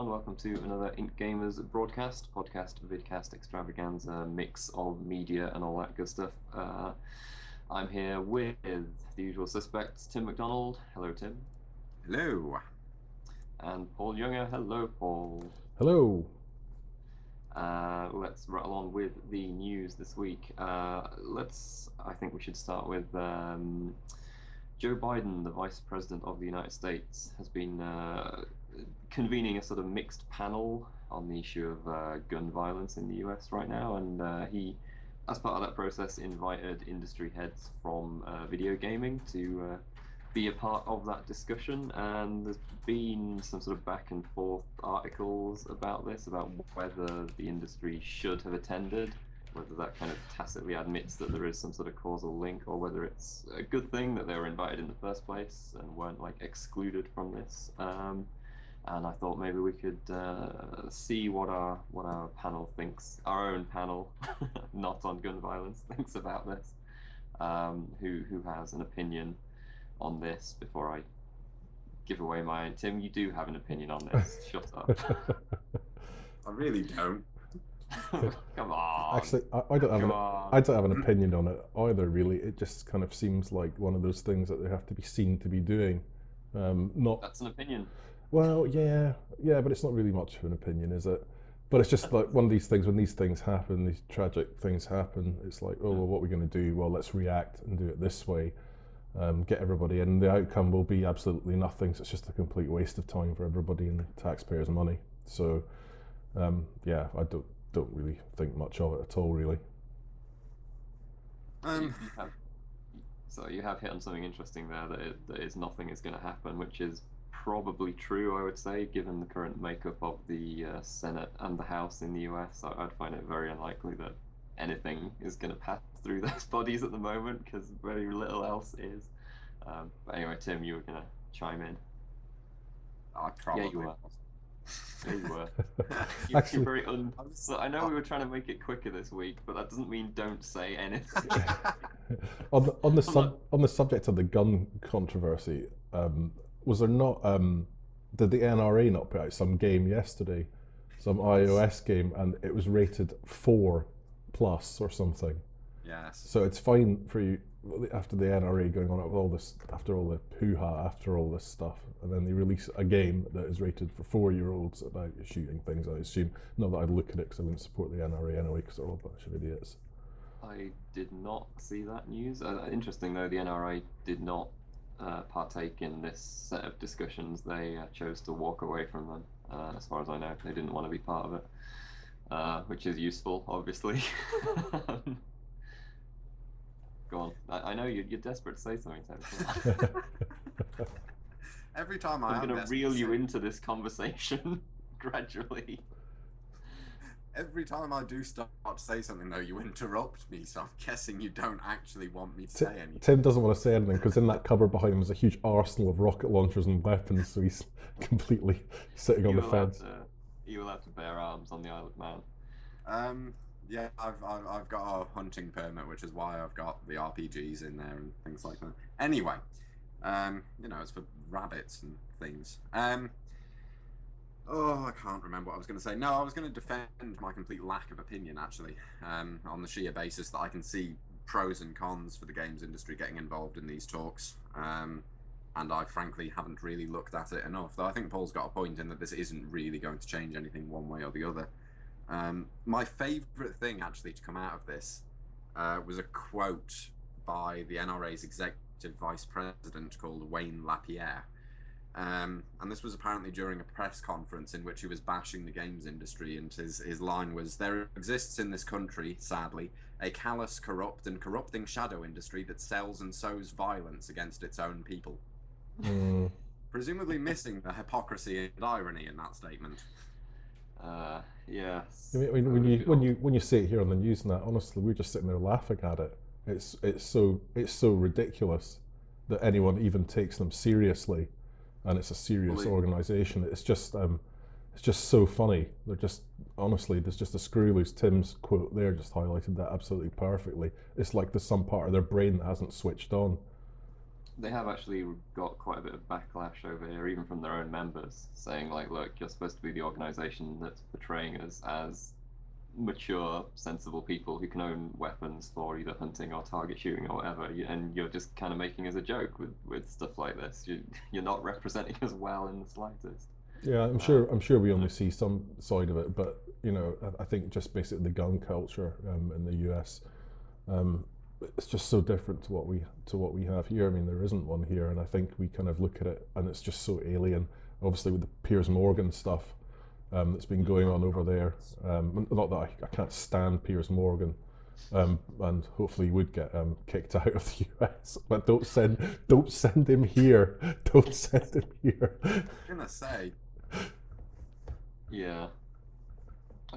everyone. Welcome to another IncGamers podcast, vidcast extravaganza, mix of media and all that good stuff. I'm here with the usual suspects, Tim McDonald. Hello, Tim. Hello. And Paul Younger. Hello, Paul. Hello. Let's rattle on with the news this week. I think we should start with Joe Biden, the Vice President of the United States, has been convening a sort of mixed panel on the issue of gun violence in the US right now, and he, as part of that process, invited industry heads from video gaming to be a part of that discussion. And there's been some sort of back and forth articles about this, about whether the industry should have attended, whether that kind of tacitly admits that there is some sort of causal link, or whether it's a good thing that they were invited in the first place and weren't like excluded from this. And I thought maybe we could see what our panel thinks, our own panel, not on gun violence, thinks about this. Who has an opinion on this before I give away mine? Tim, you do have an opinion on this. Shut up. I really don't. Come on. Actually, I don't have an opinion on it either. Really, it just kind of seems like one of those things that they have to be seen to be doing. That's an opinion. Well, yeah, but it's not really much of an opinion, is it? But it's just like one of these things. When these things happen, these tragic things happen, it's like, oh, well, what are we going to do? Well, let's react and do it this way. Get everybody in. The outcome will be absolutely nothing. So it's just a complete waste of time for everybody and taxpayers' money. So, yeah, I don't really think much of it at all, really. You have hit on something interesting there, that is nothing is going to happen, which is probably true, I would say, given the current makeup of the Senate and the House in the US. I'd find it very unlikely that anything is going to pass through those bodies at the moment, because very little else is. But anyway, Tim, you were going to chime in. I probably you were. There you were. Actually, you're very so I know we were trying to make it quicker this week, but that doesn't mean don't say anything. on the subject of the gun controversy, was there not? Did the NRA not put out some game yesterday, some iOS game, and it was rated 4+ or something? Yes. So it's fine for you after the NRA going on with all this, after all the hoo-ha, after all this stuff, and then they release a game that is rated for 4-year-olds about shooting things. I assume, not that I'd look at it because I wouldn't support the NRA anyway, because they're all a bunch of idiots. I did not see that news. Interesting though, the NRA did not partake in this set of discussions. They chose to walk away from them. As far as I know, they didn't want to be part of it, which is useful, obviously. Go on. I know you're desperate to say something, Tim. Every time I'm going to reel you into this conversation gradually. Every time I do start to say something, though, you interrupt me, so I'm guessing you don't actually want me to say anything. Tim doesn't want to say anything because in that cupboard behind him is a huge arsenal of rocket launchers and weapons, so he's completely sitting on the fence. You will have to bear arms on the Isle of Man. Yeah, I've got a hunting permit, which is why I've got the RPGs in there and things like that. Anyway, it's for rabbits and things. I can't remember what I was going to say. No, I was going to defend my complete lack of opinion, actually, on the sheer basis that I can see pros and cons for the games industry getting involved in these talks. And I frankly haven't really looked at it enough, though I think Paul's got a point in that this isn't really going to change anything one way or the other. My favourite thing, actually, to come out of this was a quote by the NRA's executive vice president called Wayne LaPierre. And this was apparently during a press conference in which he was bashing the games industry, and his line was, "There exists in this country, sadly, a callous, corrupt and corrupting shadow industry that sells and sows violence against its own people." Presumably missing the hypocrisy and irony in that statement. Yes. I mean, when you see it here on the news and that, honestly, we're just sitting there laughing at it. It's so ridiculous that anyone even takes them seriously, and it's a serious organisation. It's just so funny. They're just, honestly, there's just a screw loose. Tim's quote there just highlighted that absolutely perfectly. It's like there's some part of their brain that hasn't switched on. they have actually got quite a bit of backlash over here, even from their own members, saying like, look, you're supposed to be the organisation that's portraying us as mature, sensible people who can own weapons for either hunting or target shooting or whatever, and you're just kind of making us a joke with stuff like this. You're not representing us well in the slightest. Yeah, I'm sure we only see some side of it, but you know, I think just basically the gun culture in the US, it's just so different to what we have here. I mean, there isn't one here, and I think we kind of look at it and it's just so alien. Obviously, with the Piers Morgan stuff that's been going on over there. Not that I can't stand Piers Morgan, and hopefully he would get kicked out of the US. But don't send him here. Don't send him here. I'm gonna say. Yeah.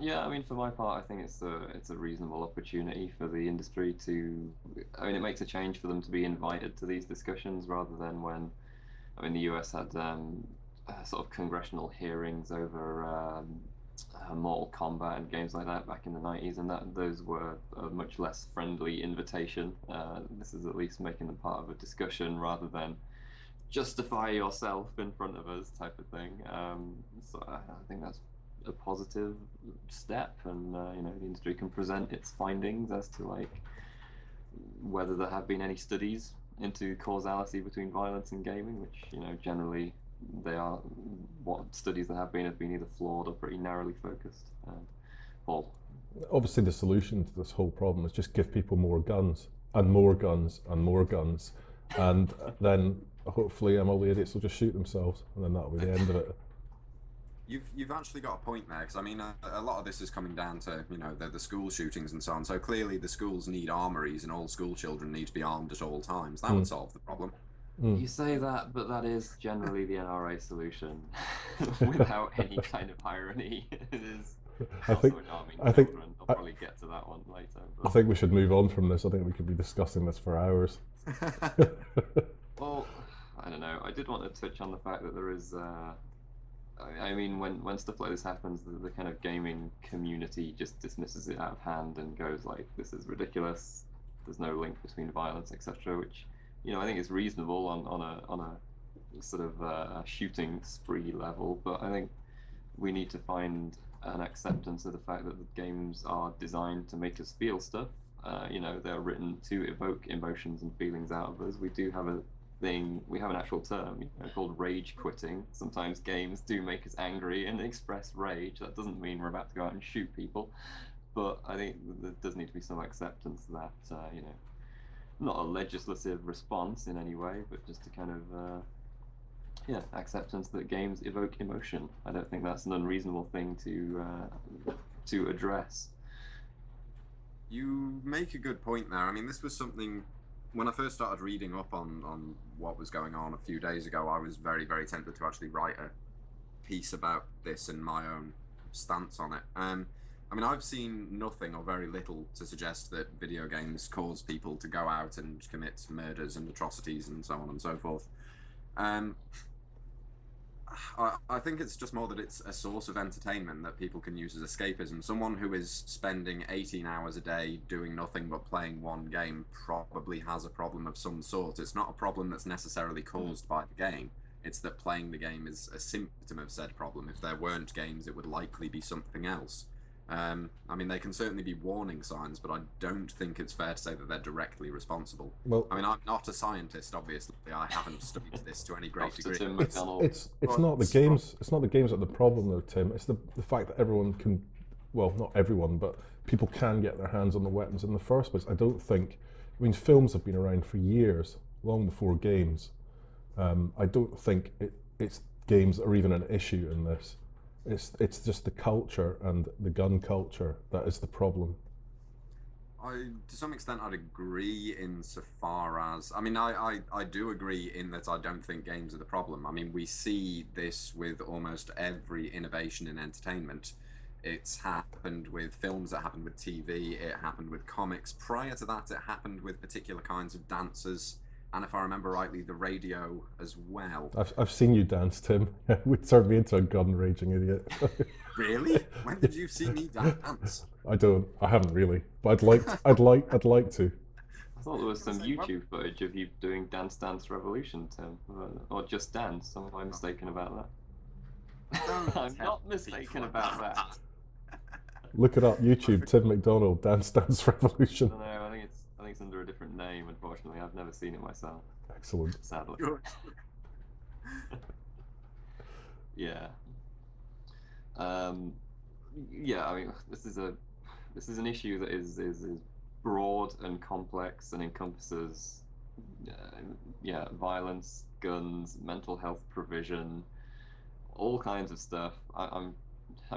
Yeah, I mean, for my part, I think it's a reasonable opportunity for the industry to. I mean, it makes a change for them to be invited to these discussions rather than when. I mean, the US had sort of congressional hearings over Mortal Kombat and games like that back in the 90s, and those were a much less friendly invitation. This is at least making them part of a discussion rather than justify yourself in front of us type of thing. So I think that's a positive step, and you know, the industry can present its findings as to like whether there have been any studies into causality between violence and gaming, which, you know, generally they are. What studies there have been either flawed or pretty narrowly focused. Paul? Obviously, the solution to this whole problem is just give people more guns and more guns and more guns, and then hopefully all the idiots will just shoot themselves, and then that'll be the end of it. You've actually got a point there, because I mean, a lot of this is coming down to, you know, the school shootings and so on. So clearly the schools need armories and all school children need to be armed at all times. That would solve the problem. You say that, but that is generally the NRA solution, without any kind of irony. It is. I think. I'll probably get to that one later. But... I think we should move on from this. I think we could be discussing this for hours. Well, I don't know. I did want to touch on the fact that there is. I mean, when stuff like this happens, the kind of gaming community just dismisses it out of hand and goes like, "This is ridiculous. There's no link between violence, etc." Which, you know, I think is reasonable on a sort of shooting spree level, but I think we need to find an acceptance of the fact that the games are designed to make us feel stuff. You know, they're written to evoke emotions and feelings out of us. We do have a thing, we have an actual term, you know, called rage quitting. Sometimes games do make us angry and express rage. That doesn't mean we're about to go out and shoot people, but I think there does need to be some acceptance that, you know, not a legislative response in any way, but just a kind of acceptance that games evoke emotion. I don't think that's an unreasonable thing to address. You make a good point there. I mean, this was something, when I first started reading up on what was going on a few days ago, I was very, very tempted to actually write a piece about this and my own stance on it. I mean, I've seen nothing or very little to suggest that video games cause people to go out and commit murders and atrocities and so on and so forth. I think it's just more that it's a source of entertainment that people can use as escapism. Someone who is spending 18 hours a day doing nothing but playing one game probably has a problem of some sort. It's not a problem that's necessarily caused by the game. It's that playing the game is a symptom of said problem. If there weren't games, it would likely be something else. I mean, they can certainly be warning signs, but I don't think it's fair to say that they're directly responsible. Well, I mean, I'm not a scientist, obviously. I haven't studied this to any great degree. It's not the games. It's not the games that are the problem, though, Tim. It's the fact that everyone can, well, not everyone, but people can get their hands on the weapons in the first place. I don't think. I mean, films have been around for years, long before games. I don't think it's games that are even an issue in this. It's just the culture and the gun culture that is the problem. To some extent, I'd agree insofar as, I mean, I do agree in that I don't think games are the problem. I mean, we see this with almost every innovation in entertainment. It's happened with films, it happened with TV, it happened with comics. Prior to that, it happened with particular kinds of dancers. And if I remember rightly, the radio as well. I've seen you dance, Tim. Would turn me into a gun raging idiot. Really? When did you see me dance? I haven't really, but I'd like to. thought there was some Say, well, YouTube footage of you doing Dance Dance Revolution, Tim, or Just Dance. Am I mistaken about that? don't I'm tell not mistaken people about that. Look it up, YouTube, Tim McDonald, Dance Dance Revolution. I don't know. I think it's under a different name. Unfortunately, I've never seen it myself. Excellent. Sadly. Good. Yeah. Yeah. I mean, this is an issue that is broad and complex and encompasses, violence, guns, mental health provision, all kinds of stuff. I'm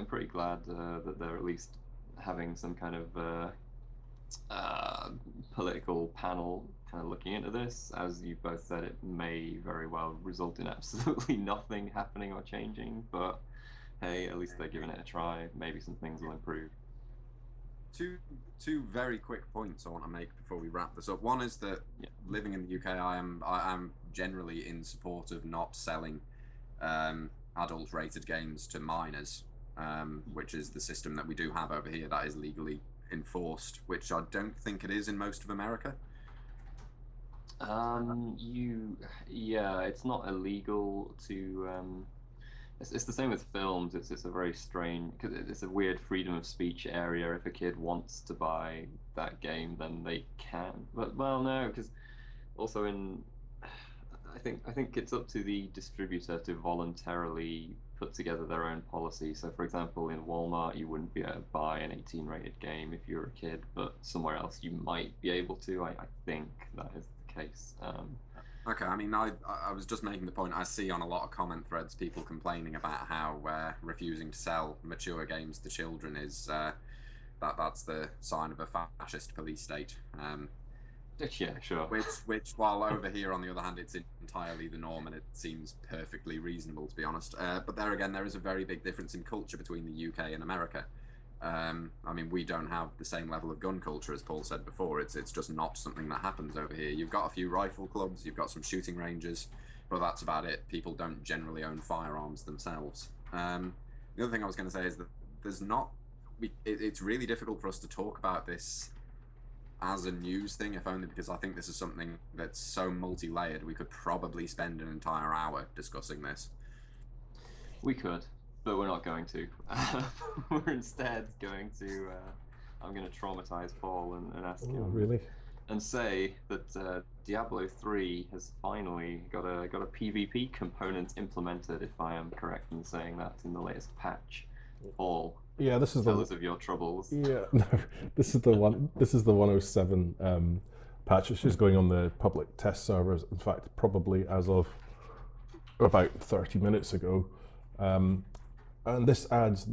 pretty glad that they're at least having some kind of political panel kind of looking into this. As you both said, it may very well result in absolutely nothing happening or changing, but hey, at least they're giving it a try. Maybe some things will improve. Two very quick points I want to make before we wrap this up. One is that living in the UK, I am generally in support of not selling adult-rated games to minors, which is the system that we do have over here that is legally enforced, which I don't think it is in most of America. It's not illegal to. It's the same with films. It's a very strange, because it's a weird freedom of speech area. If a kid wants to buy that game, then they can. But well, no, because also I think it's up to the distributor to voluntarily put together their own policy. So, for example, in Walmart, you wouldn't be able to buy an 18-rated game if you're a kid, but somewhere else you might be able to. I think that is the case. Okay, I mean, I was just making the point. I see on a lot of comment threads people complaining about how refusing to sell mature games to children is that's the sign of a fascist police state. Yeah, sure. Which, while over here, on the other hand, it's entirely the norm, and it seems perfectly reasonable, to be honest. But there again, there is a very big difference in culture between the UK and America. I mean, we don't have the same level of gun culture, as Paul said before. It's just not something that happens over here. You've got a few rifle clubs, you've got some shooting ranges, but that's about it. People don't generally own firearms themselves. The other thing I was going to say is that there's not... it's really difficult for us to talk about this as a news thing, if only because I think this is something that's so multi-layered. We could probably spend an entire hour discussing this. We could, but we're not going to. We're instead going to... I'm going to traumatize Paul and ask him... Really? And say that Diablo 3 has finally got a PvP component implemented, if I am correct in saying that, in the latest patch. Paul, yeah, this is tell us of your troubles. Yeah, no, this is the 107 patch, which is going on the public test servers. In fact, probably as of about 30 minutes ago. And this adds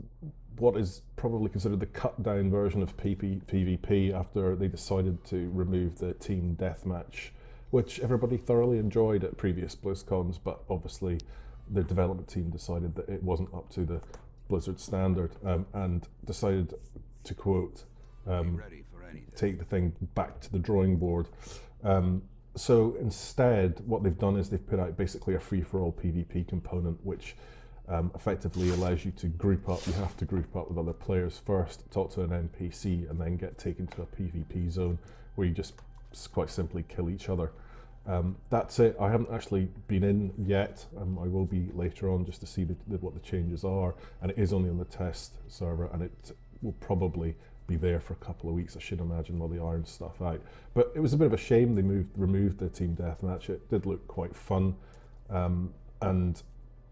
what is probably considered the cut-down version of PvP after they decided to remove the team deathmatch, which everybody thoroughly enjoyed at previous BlizzCons, but obviously the development team decided that it wasn't up to the Blizzard standard, and decided to quote, take the thing back to the drawing board. So instead, what they've done is they've put out basically a free-for-all PvP component, which effectively allows you to group up. You have to group up with other players first, talk to an NPC, and then get taken to a PvP zone where you just quite simply kill each other. That's it. I haven't actually been in yet. I will be later on just to see what the changes are, and it is only on the test server, and it will probably be there for a couple of weeks, I should imagine, while they iron stuff out. But it was a bit of a shame they removed the team deathmatch. It did look quite fun, and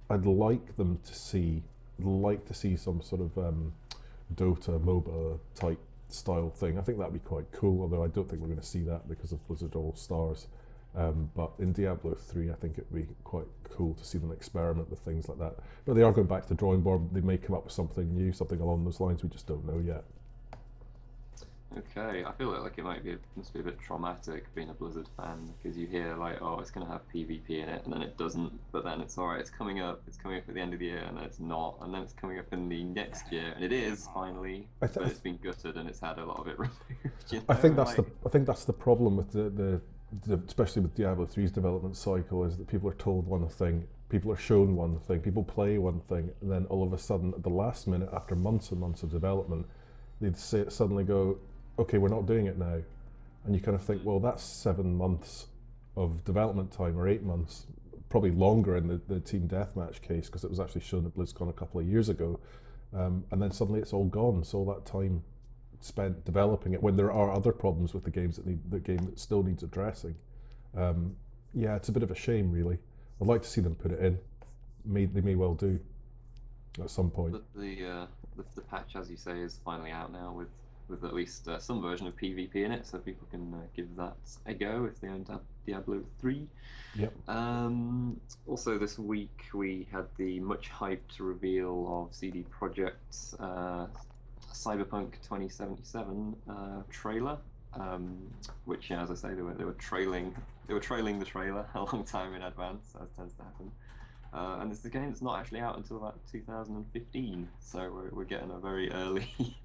I'd like them to see some sort of Dota MOBA type style thing. I think that'd be quite cool, although I don't think we're going to see that because of Blizzard All Stars. But in Diablo 3, I think it'd be quite cool to see them experiment with things like that. But they are going back to the drawing board. They may come up with something new, something along those lines. We just don't know yet. Okay, I feel like it must be a bit traumatic being a Blizzard fan, because you hear like, oh, it's going to have PvP in it, and then it doesn't. But then it's alright. It's coming up at the end of the year, and then it's not, and then it's coming up in the next year, and it is finally. But it's been gutted, and it's had a lot of it removed. You know? I think that's the problem with the especially with Diablo 3's development cycle, is that people are told one thing, people are shown one thing, people play one thing, and then all of a sudden, at the last minute, after months and months of development, they'd suddenly go, okay, we're not doing it now. and you kind of think, well, that's 7 months of development time, or 8 months, probably longer in the team deathmatch case, because it was actually shown at BlizzCon a couple of years ago, and then suddenly it's all gone. So all that time spent developing it, when there are other problems with the game that still needs addressing. Yeah, it's a bit of a shame, really. I'd like to see them put it in. They may well do at some point. But the patch, as you say, is finally out now with at least some version of PvP in it, so people can give that a go if they own Diablo 3. Yep. Also this week we had the much hyped reveal of CD Projekt's Cyberpunk 2077 trailer, which, as I say, they were trailing the trailer a long time in advance, as tends to happen. And it's a game that's not actually out until about 2015, so we're getting a very early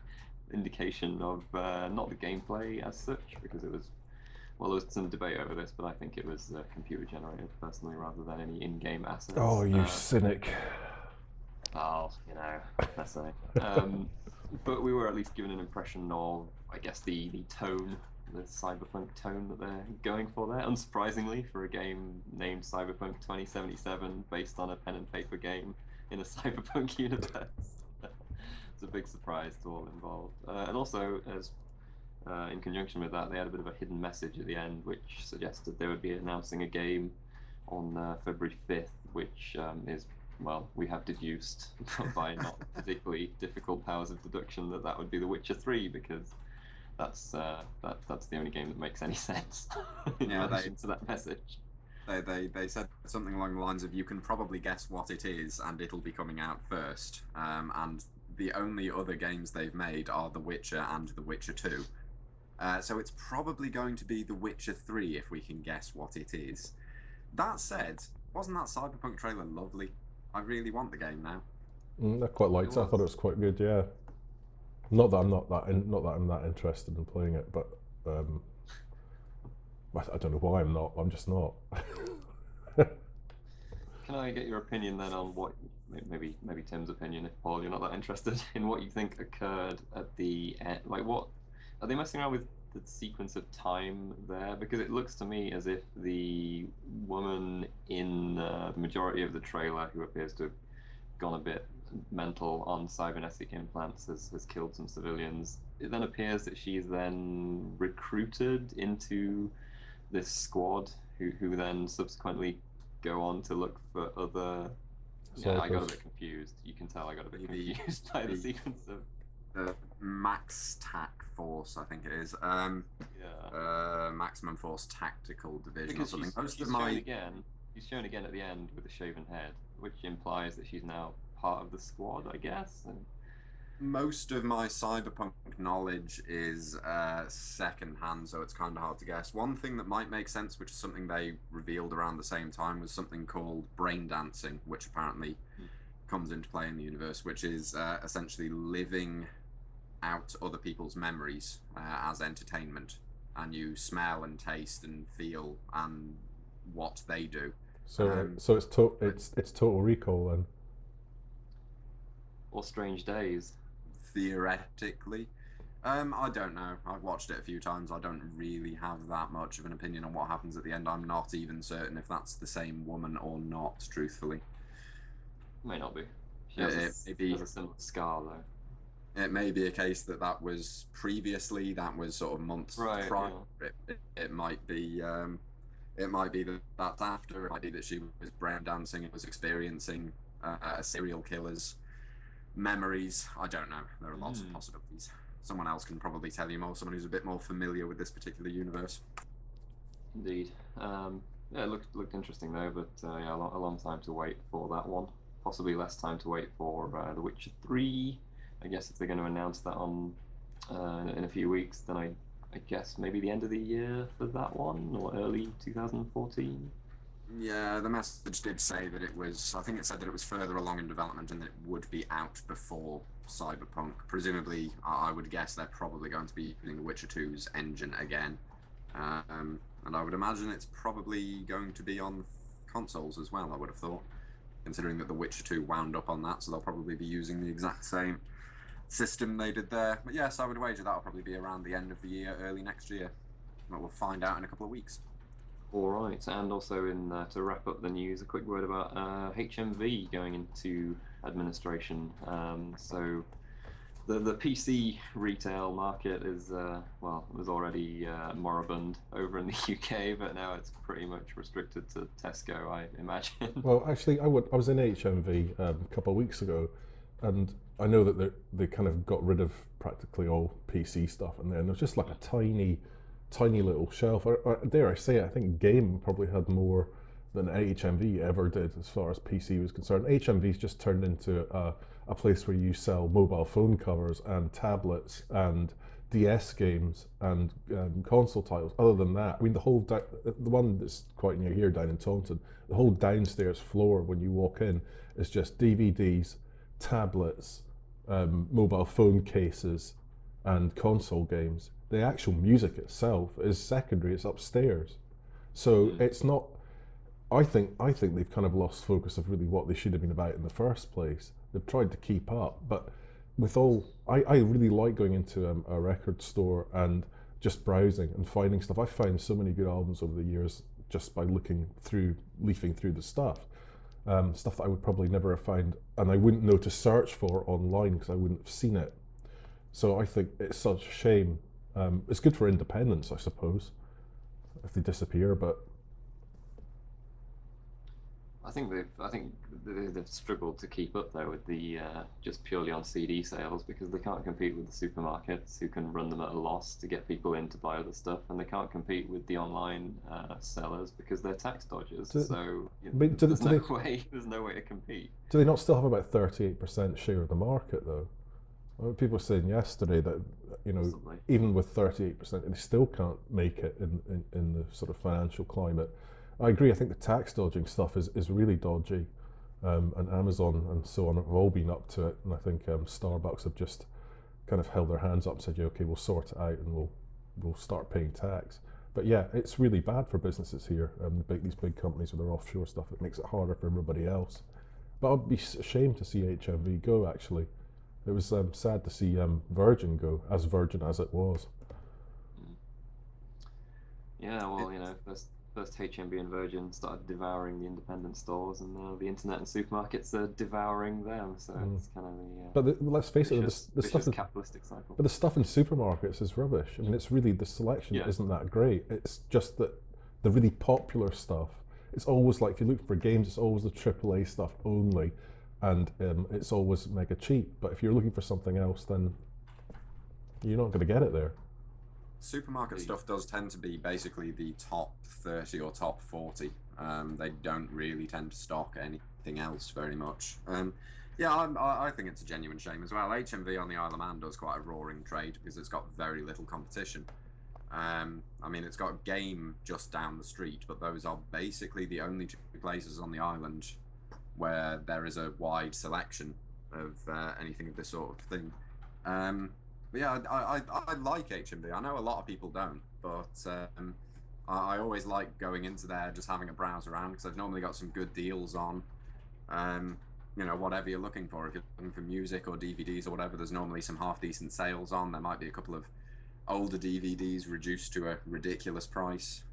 indication of not the gameplay as such, because there was some debate over this, but I think it was computer generated personally rather than any in-game assets. Oh, you cynic. Oh, that's it. But we were at least given an impression of, I guess, the tone, the cyberpunk tone that they're going for there. Unsurprisingly, for a game named Cyberpunk 2077, based on a pen and paper game in a cyberpunk universe. It's a big surprise to all involved. And also, as in conjunction with that, they had a bit of a hidden message at the end, which suggested they would be announcing a game on February 5th, which is, well, we have deduced by not particularly difficult powers of deduction that would be The Witcher 3, because that's the only game that makes any sense in relation to that message. They said something along the lines of, you can probably guess what it is and it'll be coming out first. And the only other games they've made are The Witcher and The Witcher 2. So it's probably going to be The Witcher 3 if we can guess what it is. That said, wasn't that Cyberpunk trailer lovely? I really want the game now. I quite liked it. I thought it was quite good. Yeah. Not that I'm that interested in playing it, but I don't know why I'm not. I'm just not. Can I get your opinion then on what, maybe Tim's opinion, if Paul, you're not that interested, in what you think occurred at the end? Like, what are they messing around with the sequence of time there? Because it looks to me as if the woman in the majority of the trailer, who appears to have gone a bit mental on cybernetic implants, has killed some civilians. It then appears that she's then recruited into this squad, who then subsequently go on to look for other. Yeah, I got a bit confused. You can tell I got a bit confused by the sequence of the Max TAC Force, I think it is. Maximum Force Tactical Division, because or something. She's shown again at the end with a shaven head, which implies that she's now part of the squad, I guess. And most of my cyberpunk knowledge is second-hand, so it's kind of hard to guess. One thing that might make sense, which is something they revealed around the same time, was something called brain dancing, which apparently comes into play in the universe, which is essentially living out other people's memories as entertainment, and you smell and taste and feel and what they do. So it's Total Recall then. Or Strange Days. Theoretically. I don't know. I've watched it a few times. I don't really have that much of an opinion on what happens at the end. I'm not even certain if that's the same woman or not, truthfully. May not be. She has a similar scar, though. It may be a case that was previously, that was sort of months prior. Yeah. It might be that that's after. It might be that she was brain dancing and was experiencing a serial killer's memories. I don't know. There are lots of possibilities. Someone else can probably tell you more. Someone who's a bit more familiar with this particular universe. Indeed. Yeah, it looked interesting though, but yeah, a long time to wait for that one. Possibly less time to wait for The Witcher 3. I guess if they're going to announce that on in a few weeks, then I guess maybe the end of the year for that one, or early 2014. Yeah, the message did say that it was, I think it said that it was further along in development and that it would be out before Cyberpunk. Presumably, I would guess they're probably going to be using The Witcher 2's engine again. And I would imagine it's probably going to be on consoles as well, I would have thought, considering that The Witcher 2 wound up on that, so they'll probably be using the exact same system they did there. But yes, I would wager that'll probably be around the end of the year, early next year. Well, we'll find out in a couple of weeks. All right, and also to wrap up the news, a quick word about HMV going into administration. So the PC retail market is was already moribund over in the UK, but now it's pretty much restricted to Tesco, I imagine. Well, actually, I was in HMV a couple of weeks ago, and I know that they kind of got rid of practically all PC stuff, and then there's just like a tiny little shelf. Or dare I say it, I think Game probably had more than HMV ever did as far as PC was concerned. HMV's just turned into a place where you sell mobile phone covers and tablets and DS games and console titles. Other than that, I mean, the one that's quite near here down in Taunton, the whole downstairs floor when you walk in is just DVDs, tablets, mobile phone cases, and console games. The actual music itself is secondary; it's upstairs. So it's not. I think they've kind of lost focus of really what they should have been about in the first place. They've tried to keep up, but I really like going into a record store and just browsing and finding stuff. I've found so many good albums over the years just by leafing through the stuff. Stuff that I would probably never have found, and I wouldn't know to search for online because I wouldn't have seen it. So I think it's such a shame. It's good for independence, I suppose, if they disappear. But I think they've struggled to keep up though with the just purely on CD sales, because they can't compete with the supermarkets who can run them at a loss to get people in to buy other stuff, and they can't compete with the online sellers because they're tax dodgers. There's no way to compete. Do they not still have about 38% share of the market though? Well, people were saying yesterday that Possibly. Even with 38%, they still can't make it in the sort of financial climate. I agree. I think the tax dodging stuff is really dodgy, and Amazon and so on have all been up to it. And I think Starbucks have just kind of held their hands up and said, "Yeah, okay, we'll sort it out and we'll start paying tax." But yeah, it's really bad for businesses here. These big companies with their offshore stuff, it makes it harder for everybody else. But I'd be ashamed to see HMV go. Actually, it was sad to see Virgin go, as Virgin as it was. Yeah, well, first HMV and Virgin started devouring the independent stores, and now the internet and supermarkets are devouring them. So it's kind of the. But let's face it, the stuff capitalistic cycle. But the stuff in supermarkets is rubbish. I mean, it's really the selection isn't that great. It's just that the really popular stuff. It's always like if you look for games, it's always the AAA stuff only, and it's always mega cheap. But if you're looking for something else, then you're not going to get it there. Supermarket stuff does tend to be basically the top 30 or top 40. They don't really tend to stock anything else very much. I think it's a genuine shame as well. HMV on the Isle of Man does quite a roaring trade because it's got very little competition. I mean, it's got Game just down the street, but those are basically the only two places on the island where there is a wide selection of anything of this sort of thing. But yeah, I like HMV. I know a lot of people don't, but I always like going into there, just having a browse around, because I've normally got some good deals on, whatever you're looking for. If you're looking for music or DVDs or whatever, there's normally some half-decent sales on. There might be a couple of older DVDs reduced to a ridiculous price.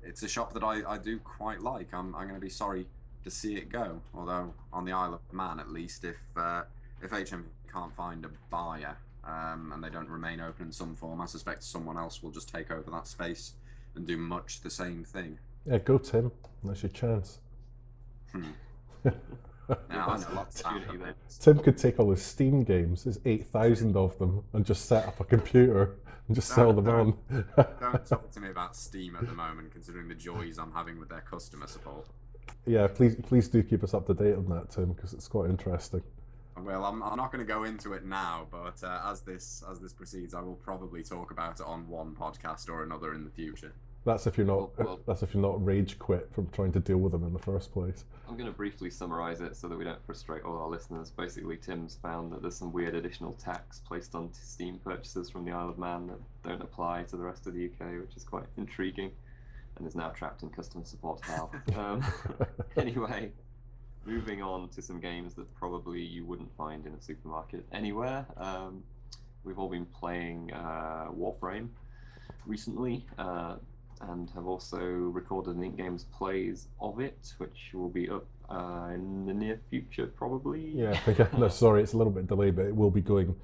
It's a shop that I do quite like. I'm going to be sorry to see it go, although on the Isle of Man, at least, if HMV can't find a buyer and they don't remain open in some form, I suspect someone else will just take over that space and do much the same thing. Yeah, go Tim. That's your chance. Tim could take all his Steam games, his 8,000 of them, and just set up a computer and just sell them on. Don't talk to me about Steam at the moment, considering the joys I'm having with their customer support. Yeah, please do keep us up to date on that, Tim, because it's quite interesting. Well, I'm not going to go into it now, but as this proceeds, I will probably talk about it on one podcast or another in the future. That's if you're not rage quit from trying to deal with them in the first place. I'm going to briefly summarise it so that we don't frustrate all our listeners. Basically, Tim's found that there's some weird additional tax placed on Steam purchases from the Isle of Man that don't apply to the rest of the UK, which is quite intriguing, and is now trapped in customer support hell. Anyway, moving on to some games that probably you wouldn't find in a supermarket anywhere. We've all been playing Warframe. recently, and have also recorded an IncGamers plays of it, which will be up in the near future, probably. Yeah, I think, no, sorry, it's a little bit delayed, but it will be going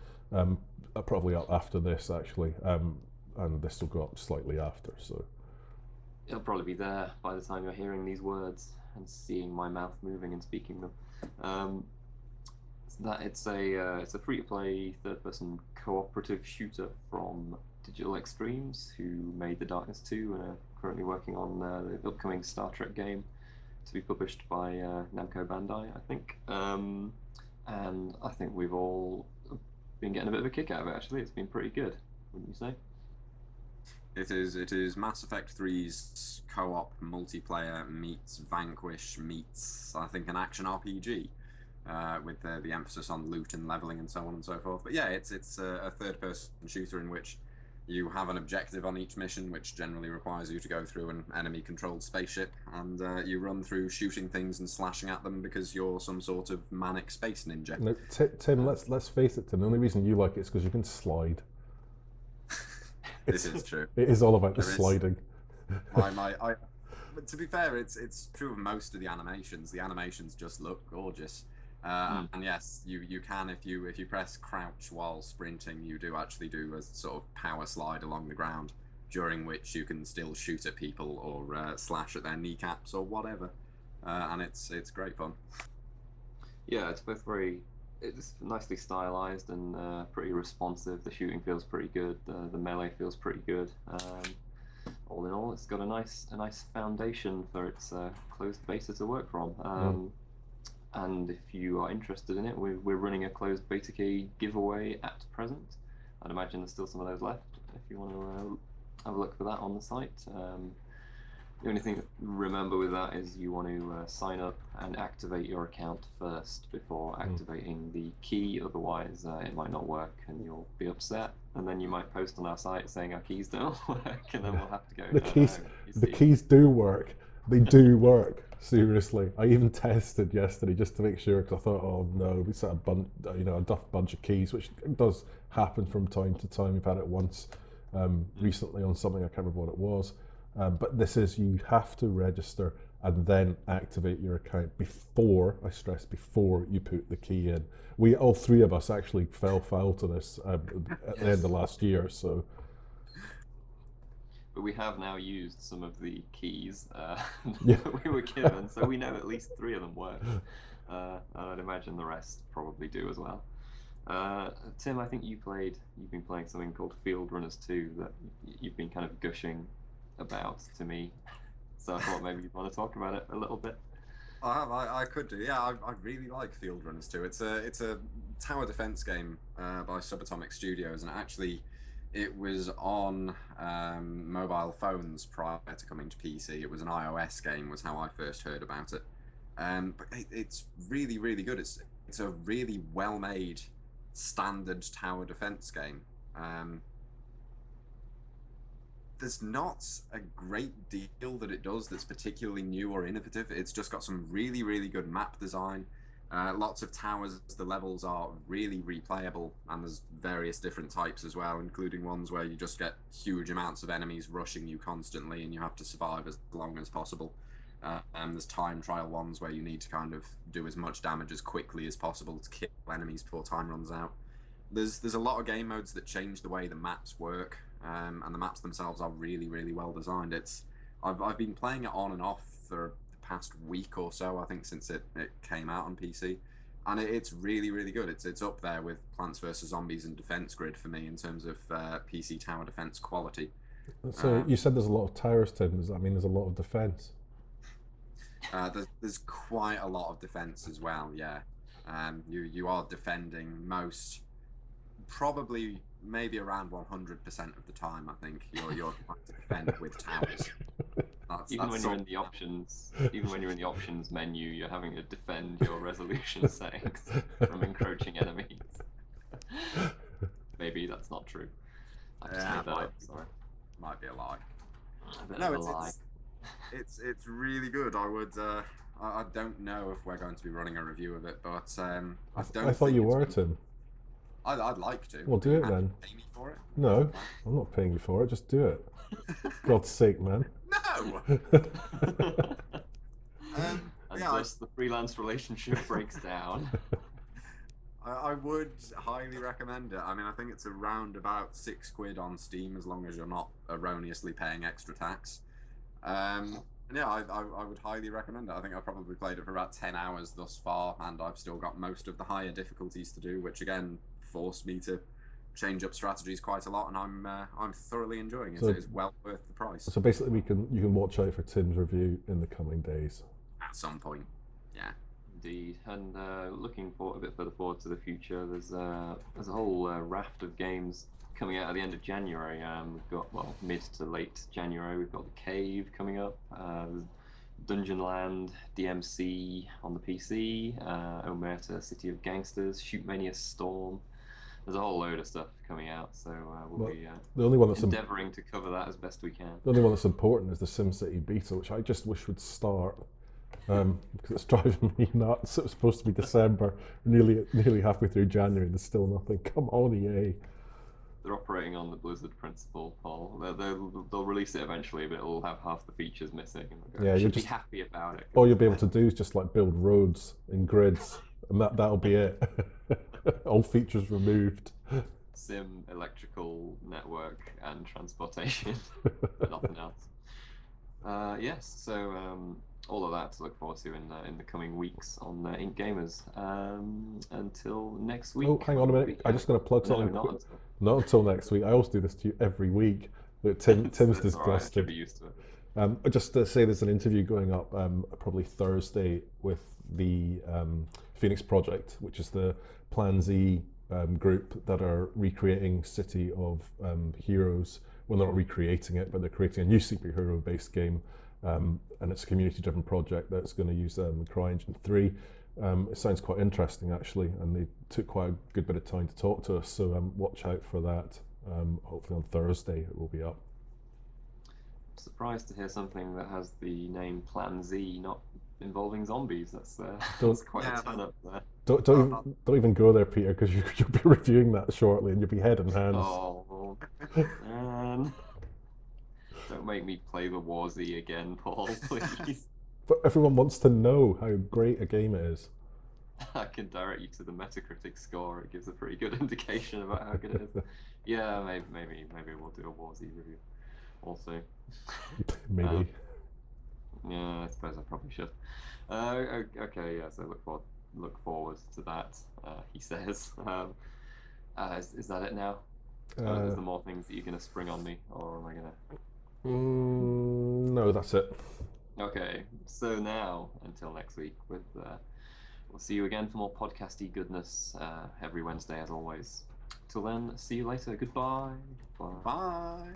probably up after this, actually, and this will go up slightly after, so. It'll probably be there by the time you're hearing these words and seeing my mouth moving and speaking them. It's a free-to-play third-person cooperative shooter from Digital Extremes, who made The Darkness 2 and are currently working on the upcoming Star Trek game to be published by Namco Bandai, I think. And I think we've all been getting a bit of a kick out of it, actually. It's been pretty good, wouldn't you say? It is Mass Effect 3's co-op multiplayer meets Vanquish meets, I think, an action RPG, with the emphasis on loot and leveling and so on and so forth. But yeah, it's a third-person shooter in which you have an objective on each mission, which generally requires you to go through an enemy-controlled spaceship, and you run through shooting things and slashing at them because you're some sort of manic space ninja. No, Tim, let's face it, Tim. The only reason you like it is because you can slide. This is true. It is all about the sliding. But to be fair, it's true of most of the animations. The animations just look gorgeous. And yes, you can, if you press crouch while sprinting, you do actually do a sort of power slide along the ground, during which you can still shoot at people or slash at their kneecaps or whatever. And it's great fun. Yeah, it's nicely stylized and pretty responsive. The shooting feels pretty good. The melee feels pretty good. All in all, it's got a nice foundation for its closed beta to work from. And if you are interested in it, we're running a closed beta key giveaway at present. I'd imagine there's still some of those left if you want to have a look for that on the site. The only thing to remember with that is you want to sign up and activate your account first before activating the key, otherwise it might not work and you'll be upset, and then you might post on our site saying our keys don't work, and then we'll have to go, the keys do work. They do work. Seriously, I even tested yesterday just to make sure, because I thought, oh no, we set a bunch of keys, which does happen from time to time. We've had it once recently on something, I can't remember what it was. But this is, you have to register and then activate your account before, I stress, before you put the key in. All three of us actually fell foul to this at the end of last year, so. But we have now used some of the keys that we were given, so we know at least 3 of them work. And I'd imagine the rest probably do as well. Tim, I think you've been playing something called Field Runners 2 that you've been kind of gushing about to me, so I thought maybe you'd want to talk about it a little bit. I could do, yeah. I really like Field Runners 2. It's a tower defense game by Subatomic Studios, and actually it was on mobile phones prior to coming to PC. It was an iOS game, was how I first heard about it. But it's really, really good. It's a really well-made standard tower defense game. There's not a great deal that it does that's particularly new or innovative. It's just got some really, really good map design. Lots of towers. The levels are really replayable, and there's various different types as well, including ones where you just get huge amounts of enemies rushing you constantly and you have to survive as long as possible. And there's time trial ones where you need to kind of do as much damage as quickly as possible to kill enemies before time runs out. There's a lot of game modes that change the way the maps work, and the maps themselves are really, really well designed. I've been playing it on and off for the past week or so, I think, since it came out on PC, and it's really, really good. It's up there with Plants vs Zombies and Defense Grid for me in terms of PC tower defense quality. So you said there's a lot of towers, Tim. Does that mean there's a lot of defense? There's quite a lot of defense as well, yeah. You are defending most, probably maybe around 100% of the time, I think you're trying to defend with towers. Even when you're in the options menu, you're having to defend your resolution settings from encroaching enemies. Maybe that's not true. I just made that up. Sorry. Might be a lie. No, it's really good. I don't know if we're going to be running a review of it, but I thought you were, Tim. I'd like to. Well, do Are you it happy then. to pay me for it? No, I'm not paying you for it. Just do it. God's sake, man. No. And Yeah, thus the freelance relationship breaks down. I would highly recommend it. I mean, I think it's around about £6 on Steam, as long as you're not erroneously paying extra tax. And yeah, I would highly recommend it. I think I've probably played it for about 10 hours thus far, and I've still got most of the higher difficulties to do, which again forced me to change up strategies quite a lot, and I'm thoroughly enjoying it. So- It is well worth the price So basically, you can watch out for Tim's review in the coming days. at some point. Yeah. Indeed, and looking a bit further forward to the future, there's a whole raft of games coming out at the end of January. We've got mid to late January. We've got The Cave coming up, Dungeonland, DMC on the PC, Omerta, City of Gangsters, Shootmania Storm. There's a whole load of stuff coming out, so we'll be The only one that's endeavouring to cover that as best we can. the only one that's important is the SimCity beta, which I just wish would start. Because it's driving me nuts. It was supposed to be December, nearly halfway through January, and there's still nothing. Come on, EA. They're operating on the Blizzard principle, Paul. They'll release it eventually, but it'll have half the features missing. And they'll go, Yeah, "You you're should be just- happy about it." All you'll be able to do is just like build roads in grids, and that'll be it. All features removed. Sim, electrical network, and transportation, but nothing else. Yes, so all of that to look forward to in the coming weeks on IncGamers. Until next week. Oh, hang on a minute. I'm just going to plug No, something. not quick. until. Not until next week. I always do this to you every week. Look, Tim's It's all right, I should disgusted. be used to it. Just to say, there's an interview going up probably Thursday with the Phoenix Projekt, which is the Plan Z group that are recreating City of Heroes. Well, they're not recreating it, but they're creating a new superhero-based game, and it's a community-driven project that's going to use CryEngine 3. It sounds quite interesting, actually, and they took quite a good bit of time to talk to us, so watch out for that. Hopefully on Thursday it will be up. Surprised to hear something that has the name Plan Z not involving zombies. That's Don't- quite Yeah, a turn up there. Don't even go there, Peter, because you'll be reviewing that shortly, and you'll be head and hands. Oh, man. Don't make me play the War Z again, Paul, please. But everyone wants to know how great a game it is. I can direct you to the Metacritic score. It gives a pretty good indication about how good it is. Yeah, maybe we'll do a War Z review also. Maybe. Yeah, I suppose I probably should. Okay, yeah, so look forward to that, he says. Is that it now? Is there more things that you're going to spring on me, or am I going to... No, that's it. Okay, so now, until next week, we'll see you again for more podcasty goodness every Wednesday, as always. Till then, see you later. Goodbye. Bye.